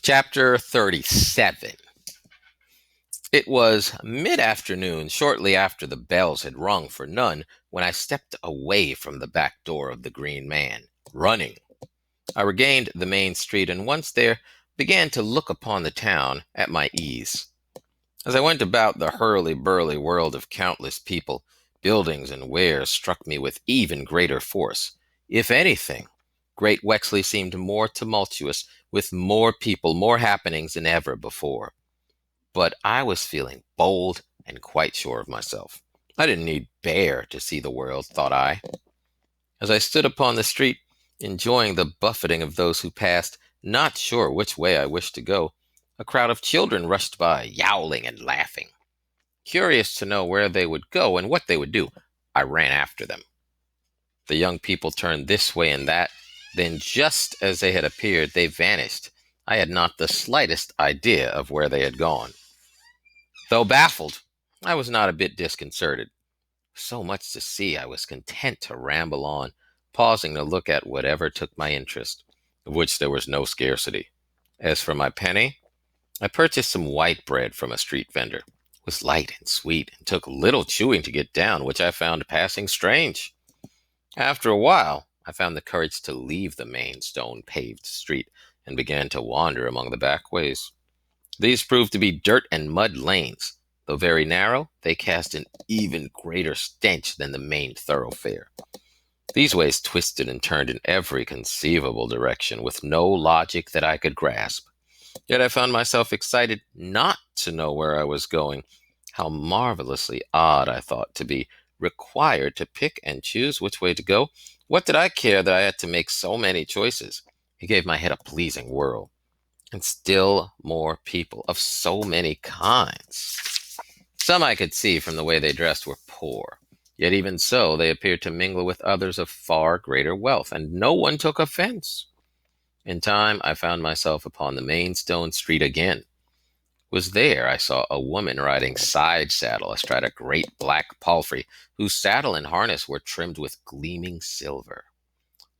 Chapter 37. It was mid-afternoon, shortly after the bells had rung for none, when I stepped away from the back door of the Green Man, running. I regained the main street, and once there, began to look upon the town at my ease. As I went about the hurly-burly world of countless people, buildings and wares struck me with even greater force. If anything, Great Wexley seemed more tumultuous, with more people, more happenings than ever before. But I was feeling bold and quite sure of myself. I didn't need bear to see the world, thought I. As I stood upon the street, enjoying the buffeting of those who passed, not sure which way I wished to go, a crowd of children rushed by, yowling and laughing. Curious to know where they would go and what they would do, I ran after them. The young people turned this way and that. Then, just as they had appeared, they vanished. I had not the slightest idea of where they had gone. Though baffled, I was not a bit disconcerted. So much to see, I was content to ramble on, pausing to look at whatever took my interest, of which there was no scarcity. As for my penny, I purchased some white bread from a street vendor. It was light and sweet, and took little chewing to get down, which I found passing strange. After a while, I found the courage to leave the main stone-paved street and began to wander among the back ways. These proved to be dirt and mud lanes. Though very narrow, they cast an even greater stench than the main thoroughfare. These ways twisted and turned in every conceivable direction, with no logic that I could grasp. Yet I found myself excited not to know where I was going. How marvelously odd, I thought, to be required to pick and choose which way to go. What did I care that I had to make so many choices? It gave my head a pleasing whirl. And still more people, of so many kinds. Some I could see from the way they dressed were poor, yet even so they appeared to mingle with others of far greater wealth, and no one took offense. In time I found myself upon the main stone street again. It was there I saw a woman riding side saddle astride a great black palfrey, whose saddle and harness were trimmed with gleaming silver.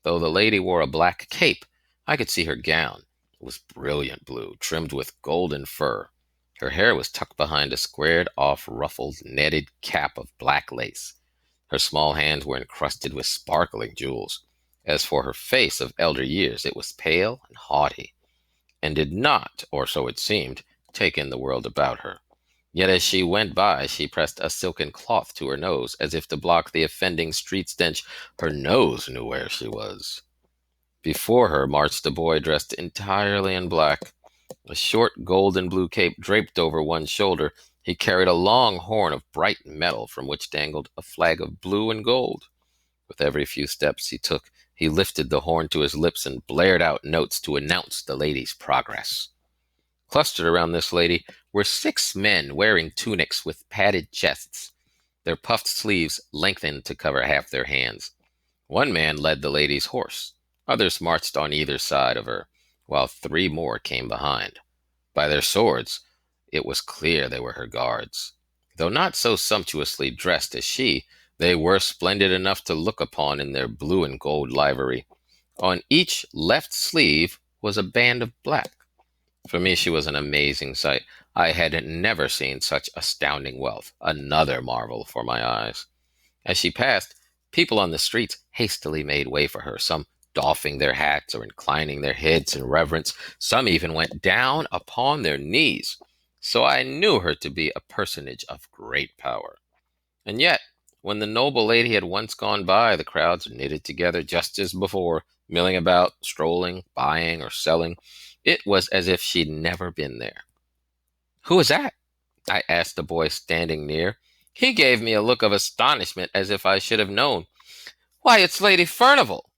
Though the lady wore a black cape, I could see her gown. It was brilliant blue, trimmed with golden fur. Her hair was tucked behind a squared-off, ruffled, netted cap of black lace. Her small hands were encrusted with sparkling jewels. As for her face of elder years, it was pale and haughty, and did not, or so it seemed, take in the world about her. Yet as she went by, she pressed a silken cloth to her nose, as if to block the offending street stench. Her nose knew where she was. Before her marched a boy dressed entirely in black. A short golden blue cape draped over one shoulder, he carried a long horn of bright metal from which dangled a flag of blue and gold. With every few steps he took, he lifted the horn to his lips and blared out notes to announce the lady's progress. Clustered around this lady were 6 men wearing tunics with padded chests, their puffed sleeves lengthened to cover half their hands. One man led the lady's horse. Others marched on either side of her, while 3 more came behind. By their swords, it was clear they were her guards. Though not so sumptuously dressed as she, they were splendid enough to look upon in their blue and gold livery. On each left sleeve was a band of black. For me, she was an amazing sight. I had never seen such astounding wealth, another marvel for my eyes. As she passed, people on the streets hastily made way for her, some doffing their hats or inclining their heads in reverence. Some even went down upon their knees. So I knew her to be a personage of great power. And yet, when the noble lady had once gone by, the crowds knitted together just as before, milling about, strolling, buying, or selling. It was as if she'd never been there. "Who is that?" I asked the boy standing near. He gave me a look of astonishment, as if I should have known. "Why, it's Lady Furnival."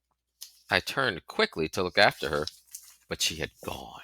I turned quickly to look after her, but she had gone.